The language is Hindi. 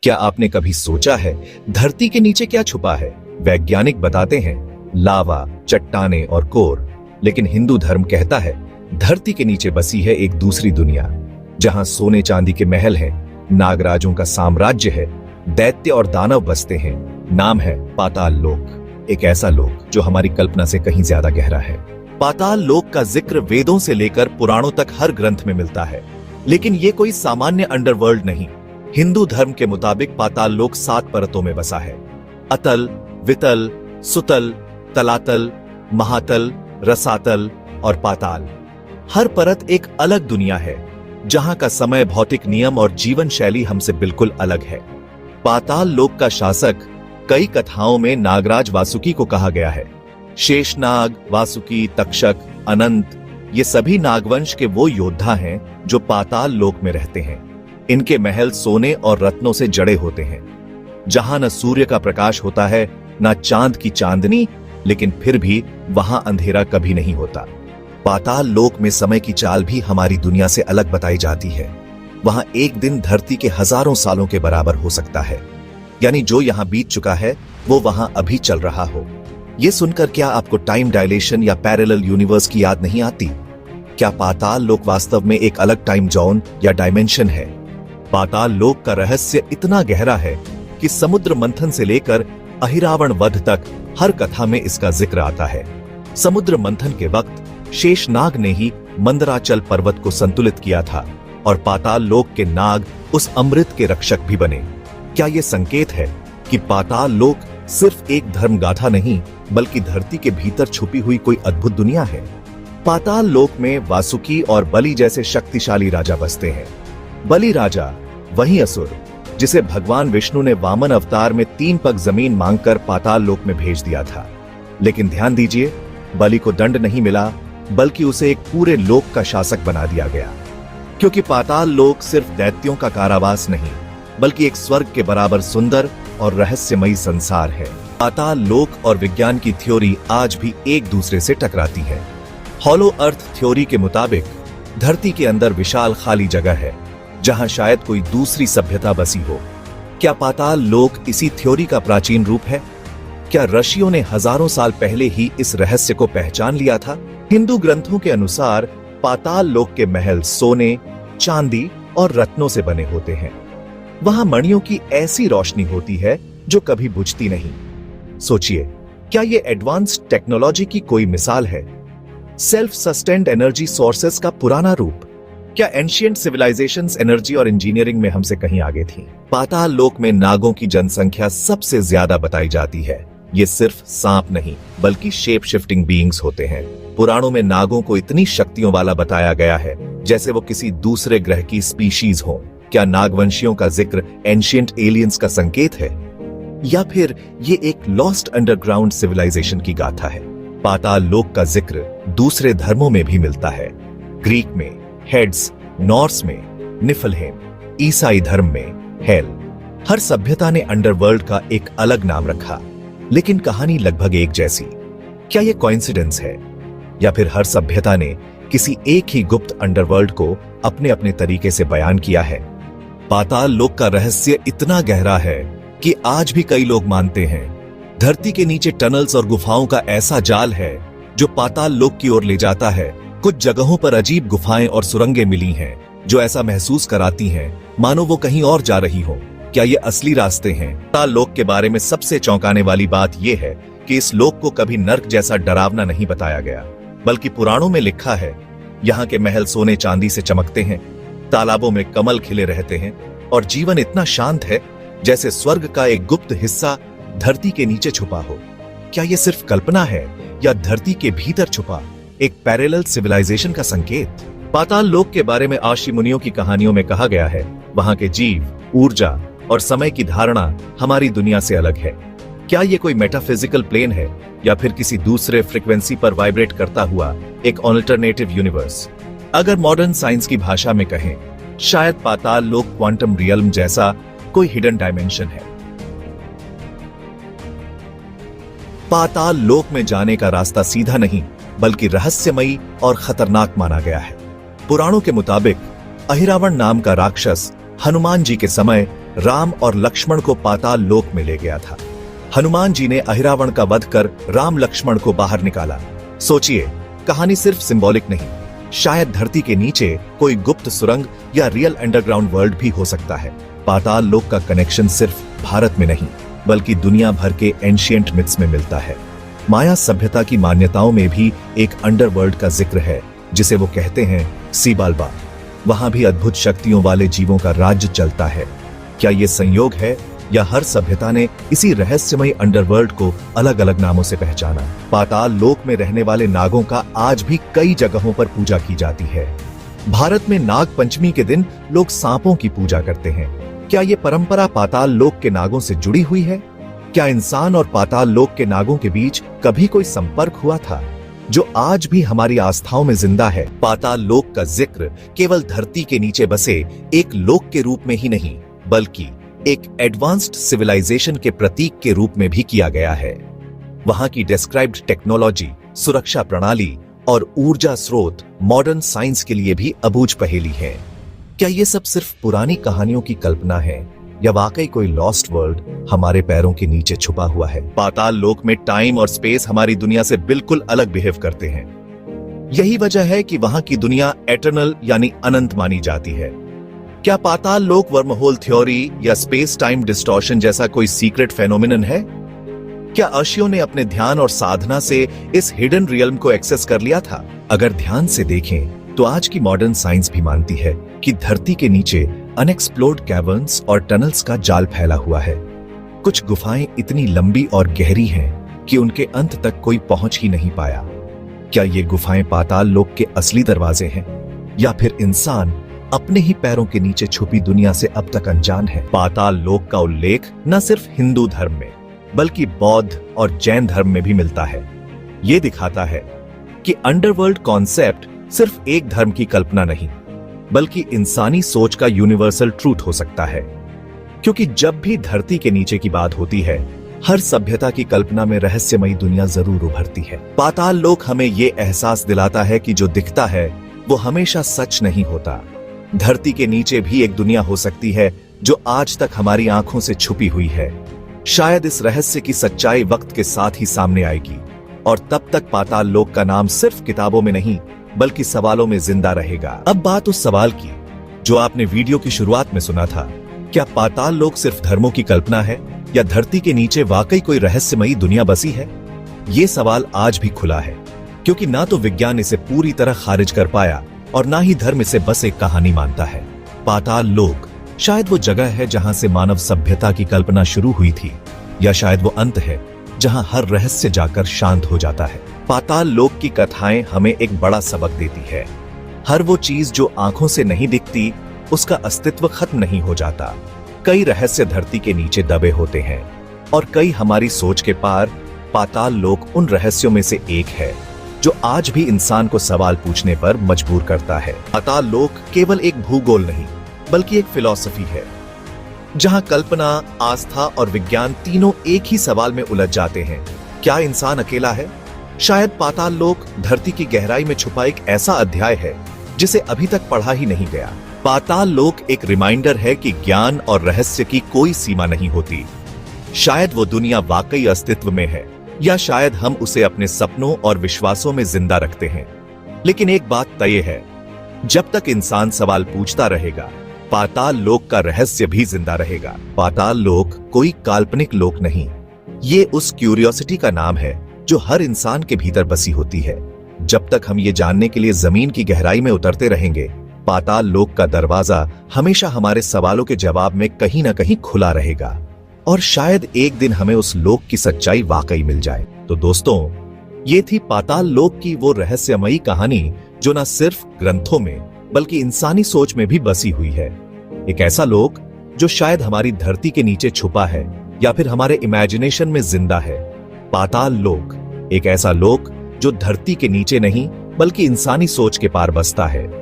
क्या आपने कभी सोचा है धरती के नीचे क्या छुपा है? वैज्ञानिक बताते हैं लावा, चट्टाने और कोर, लेकिन हिंदू धर्म कहता है धरती के नीचे बसी है एक दूसरी दुनिया, जहां सोने चांदी के महल हैं, नागराजों का साम्राज्य है, दैत्य और दानव बसते हैं। नाम है पाताल लोक, एक ऐसा लोक जो हमारी कल्पना से कहीं ज्यादा गहरा है। पाताल लोक का जिक्र वेदों से लेकर पुराणों तक हर ग्रंथ में मिलता है, लेकिन ये कोई सामान्य अंडरवर्ल्ड नहीं। हिंदू धर्म के मुताबिक पाताल लोक 7 परतों में बसा है। अतल, वितल, सुतल, तलातल, महातल, रसातल और पाताल। हर परत एक अलग दुनिया है, जहां का समय, भौतिक नियम और जीवन शैली हमसे बिल्कुल अलग है। पाताल लोक का शासक कई कथाओं में नागराज वासुकी को कहा गया है। शेषनाग, वासुकी, तक्षक, अनंत, ये सभी नागवंश के वो योद्धा हैं जो पाताल लोक में रहते हैं। इनके महल सोने और रत्नों से जड़े होते हैं, जहां न सूर्य का प्रकाश होता है, न चांद की चांदनी, लेकिन फिर भी वहां अंधेरा कभी नहीं होता। पाताल लोक में समय की चाल भी हमारी दुनिया से अलग बताई जाती है। वहां एक दिन धरती के हजारों सालों के बराबर हो सकता है, यानी जो यहां बीत चुका है वो वहां अभी चल रहा हो। यह सुनकर क्या आपको टाइम डायलेशन या पैरेलल यूनिवर्स की याद नहीं आती? क्या पाताल लोक वास्तव में एक अलग टाइम जोन या डायमेंशन है? पाताल लोक का रहस्य इतना गहरा है कि समुद्र मंथन से लेकर अहिरावण वध तक हर कथा में इसका जिक्र आता है। समुद्र मंथन के वक्त शेषनाग ने ही मंदराचल पर्वत को संतुलित किया था और पाताल लोक के नाग उस अमृत के रक्षक भी बने। क्या यह संकेत है कि पाताल लोक सिर्फ एक धर्म गाथा नहीं, बल्कि धरती के भीतर छुपी हुई कोई अद्भुत दुनिया है? पाताल लोक में वासुकी और बलि जैसे शक्तिशाली राजा बसते हैं। बलि राजा वही असुर जिसे भगवान विष्णु ने वामन अवतार में 3 पग जमीन मांगकर पाताल लोक में भेज दिया था। लेकिन ध्यान दीजिए, बलि को दंड नहीं मिला, बल्कि उसे एक पूरे लोक का शासक बना दिया गया। क्योंकि पाताल लोक सिर्फ दैत्यों का कारावास नहीं, बल्कि एक स्वर्ग के बराबर सुंदर और रहस्यमयी संसार है। पाताल लोक और विज्ञान की थ्योरी आज भी एक दूसरे से टकराती है। हॉलो अर्थ थ्योरी के मुताबिक धरती के अंदर विशाल खाली जगह है, जहां शायद कोई दूसरी सभ्यता बसी हो। क्या पाताल लोक इसी थ्योरी का प्राचीन रूप है? क्या ऋषियों ने हजारों साल पहले ही इस रहस्य को पहचान लिया था? हिंदू ग्रंथों के अनुसार पाताल लोक के महल सोने, चांदी और रत्नों से बने होते हैं। वहां मणियों की ऐसी रोशनी होती है जो कभी बुझती नहीं। सोचिए, क्या यह एडवांस्ड टेक्नोलॉजी की कोई मिसाल है? सेल्फ सस्टेन्ड एनर्जी सोर्सेस का पुराना रूप? क्या एंशिएंट सिविलाइजेशंस एनर्जी और इंजीनियरिंग में हमसे कहीं आगे थी? पाताल लोक में नागों की जनसंख्या सबसे ज्यादा बताई जाती है। ये सिर्फ सांप नहीं, बल्कि शेप शिफ्टिंग बीइंग्स होते हैं। पुराणों में नागों को इतनी शक्तियों वाला बताया गया है जैसे वो किसी दूसरे ग्रह की स्पीशीज हो। क्या नागवंशियों का जिक्र एंशिएंट एलियंस का संकेत है, या फिर ये एक लॉस्ट अंडरग्राउंड सिविलाइजेशन की गाथा है? पाताल लोक का जिक्र दूसरे धर्मों में भी मिलता है। ग्रीक में हेड्स, नॉर्स में निफलहेम, ईसाई धर्म में हेल। हर सभ्यता ने अंडरवर्ल्ड का एक अलग नाम रखा, लेकिन कहानी लगभग एक जैसी। क्या यह कोइंसिडेंस है, या फिर हर सभ्यता ने किसी एक ही गुप्त अंडरवर्ल्ड को अपने अपने तरीके से बयान किया है? पाताल लोक का रहस्य इतना गहरा है कि आज भी कई लोग मानते हैं धरती के नीचे टनल्स और गुफाओं का ऐसा जाल है जो पाताल लोक की ओर ले जाता है। कुछ जगहों पर अजीब गुफाएं और सुरंगें मिली हैं जो ऐसा महसूस कराती हैं मानो वो कहीं और जा रही हो। क्या ये असली रास्ते हैं? पाताल लोक के बारे में सबसे चौंकाने वाली बात यह है कि इस लोक को कभी नर्क जैसा डरावना नहीं बताया गया, बल्कि पुराणों में लिखा है यहाँ के महल सोने चांदी से चमकते हैं, तालाबों में कमल खिले रहते हैं और जीवन इतना शांत है जैसे स्वर्ग का एक गुप्त हिस्सा धरती के नीचे छुपा हो। क्या यह सिर्फ कल्पना है, या धरती के भीतर छुपा एक पैरेलल सिविलाइजेशन का संकेत? पाताल लोक के बारे में आशी मुनियों की कहानियों में कहा गया है वहां के जीव, ऊर्जा और समय की धारणा हमारी दुनिया से अलग है। क्या यह कोई मेटाफिजिकल प्लेन है, या फिर किसी दूसरे फ्रीक्वेंसी पर वाइब्रेट करता हुआ एक ऑल्टरनेटिव यूनिवर्स? अगर मॉडर्न साइंस की भाषा में कहें, शायद पाताल लोक क्वांटम रियल्म जैसा कोई हिडन डायमेंशन है। पाताल लोक में जाने का रास्ता सीधा नहीं, बल्कि रहस्यमयी और खतरनाक माना गया है। पुराणों के मुताबिक अहिरावण नाम का राक्षस हनुमान जी के समय राम और लक्ष्मण को पाताल लोक में ले गया था। हनुमान जी ने अहिरावण का वध कर राम लक्ष्मण को बाहर निकाला। सोचिए, कहानी सिर्फ सिंबॉलिक नहीं, शायद धरती के नीचे कोई गुप्त सुरंग या रियल अंडरग्राउंड वर्ल्ड भी हो सकता है। पाताल लोक का कनेक्शन सिर्फ भारत में नहीं बल्कि दुनिया भर के एंशिएंट मिथ्स में मिलता है। माया सभ्यता की मान्यताओं में भी एक अंडरवर्ल्ड का जिक्र है जिसे वो कहते हैं सीबाल्बा। वहां भी अद्भुत शक्तियों वाले जीवों का राज्य चलता है। क्या ये संयोग है या हर सभ्यता ने इसी रहस्यमय अंडरवर्ल्ड को अलग अलग नामों से पहचाना? पाताल लोक में रहने वाले नागों का आज भी कई जगहों पर पूजा की जाती है। भारत में नाग पंचमी के दिन लोग सांपों की पूजा करते हैं। क्या ये परंपरा पाताल लोक के नागों से जुड़ी हुई है? क्या इंसान और पाताल लोक के नागों के बीच कभी कोई संपर्क हुआ था जो आज भी हमारी आस्थाओं में जिंदा है? पाताल लोक का जिक्र केवल धरती के नीचे बसे एक लोक के रूप में ही नहीं बल्कि एक एडवांस्ड सिविलाइजेशन के प्रतीक के रूप में भी किया गया है। वहां की डिस्क्राइब्ड टेक्नोलॉजी, सुरक्षा प्रणाली और ऊर्जा स्रोत मॉडर्न साइंस के लिए भी अबूझ पहेली है। क्या ये सब सिर्फ पुरानी कहानियों की कल्पना है या वाकई कोई लॉस्ट वर्ल्ड हमारे पैरों के नीचे छुपा हुआ है? पाताल लोक में टाइम और स्पेस हमारी दुनिया से बिल्कुल अलग बिहेव करते हैं। यही वजह है कि वहां की दुनिया एटर्नल यानी अनंत मानी जाती है। क्या पाताल लोक वर्महोल थ्योरी या स्पेस टाइम डिस्टॉर्शन जैसा कोई सीक्रेट फेनोमेनन है? क्या अर्शियों ने अपने ध्यान और साधना से इस हिडन रियल्म को एक्सेस कर लिया था? अगर ध्यान से देखें तो आज की मॉडर्न साइंस भी मानती है कि धरती के नीचे अनएक्सप्लोर्ड कैवर्न्स और टनल्स का जाल फैला हुआ है। कुछ गुफाएं इतनी लंबी और गहरी हैं कि उनके अंत तक कोई पहुंच ही नहीं पाया। क्या ये गुफाएं पाताल लोक के असली दरवाजे हैं या फिर इंसान अपने ही पैरों के नीचे छुपी दुनिया से अब तक अनजान है? पाताल लोक का उल्लेख न सिर्फ हिंदू धर्म में बल्कि बौद्ध और जैन धर्म में भी मिलता है। ये दिखाता है कि अंडरवर्ल्ड कॉन्सेप्ट सिर्फ एक धर्म की कल्पना नहीं बल्कि इंसानी सोच का यूनिवर्सल ट्रूथ हो सकता है। क्योंकि जब भी धरती के नीचे की बात होती है, हर सभ्यता की कल्पना में रहस्यमयी दुनिया जरूर उभरती है। पाताल लोक हमें ये एहसास दिलाता है कि जो दिखता है वो हमेशा सच नहीं होता। धरती के नीचे भी एक दुनिया हो सकती है जो आज तक हमारी आंखों से छुपी हुई है। शायद इस रहस्य की सच्चाई वक्त के साथ ही सामने आएगी और तब तक पाताल लोक का नाम सिर्फ किताबों में नहीं बल्कि सवालों में जिंदा रहेगा। अब बात उस सवाल की जो आपने वीडियो की शुरुआत में सुना था। क्या पाताल लोक सिर्फ धर्मों की कल्पना है या धरती के नीचे वाकई कोई रहस्यमयी दुनिया बसी है? ये सवाल आज भी खुला है क्योंकि ना तो विज्ञान इसे पूरी तरह खारिज कर पाया और ना ही धर्म इसे बस एक कहानी मानता है। पाताल लोक शायद वो जगह है जहां से मानव सभ्यता की कल्पना शुरू हुई थी या शायद वो अंत है जहां हर रहस्य जाकर शांत हो जाता है। पाताल लोक की कथाएं हमें एक बड़ा सबक देती है। हर वो चीज जो आंखों से नहीं दिखती उसका अस्तित्व खत्म नहीं हो जाता। कई रहस्य धरती के नीचे दबे होते हैं और कई हमारी सोच के पार। पाताल लोक उन रहस्यों में से एक है जो आज भी इंसान को सवाल पूछने पर मजबूर करता है। पाताल लोक केवल एक भूगोल नहीं बल्कि एक फिलॉसफी है जहां कल्पना, आस्था और विज्ञान तीनों एक ही सवाल में उलझ जाते हैं। क्या इंसान अकेला है? शायद पाताल लोक धरती की गहराई में छुपा एक ऐसा अध्याय है जिसे अभी तक पढ़ा ही नहीं गया। पाताल लोक एक रिमाइंडर है कि ज्ञान और रहस्य की कोई सीमा नहीं होती। शायद वो दुनिया वाकई अस्तित्व में है या शायद हम उसे अपने सपनों और विश्वासों में जिंदा रखते हैं। लेकिन एक बात तय है, जब तक इंसान सवाल पूछता रहेगा पाताल लोक का रहस्य भी जिंदा रहेगा। पाताल लोक कोई काल्पनिक लोक नहीं, ये उस क्यूरियोसिटी का नाम है जो हर इंसान के भीतर बसी होती है। जब तक हम ये जानने के लिए जमीन की गहराई में उतरते रहेंगे, पाताल लोक का दरवाजा हमेशा हमारे सवालों के जवाब में कहीं ना कहीं खुला रहेगा और शायद एक दिन हमें उस लोक की सच्चाई वाकई मिल जाए। तो दोस्तों, ये थी पाताल लोक की वो रहस्यमयी कहानी जो न सिर्फ ग्रंथों में बल्कि इंसानी सोच में भी बसी हुई है। एक ऐसा लोक जो शायद हमारी धरती के नीचे छुपा है या फिर हमारे इमेजिनेशन में जिंदा है। पाताल लोक एक ऐसा लोक जो धरती के नीचे नहीं बल्कि इंसानी सोच के पार बसता है।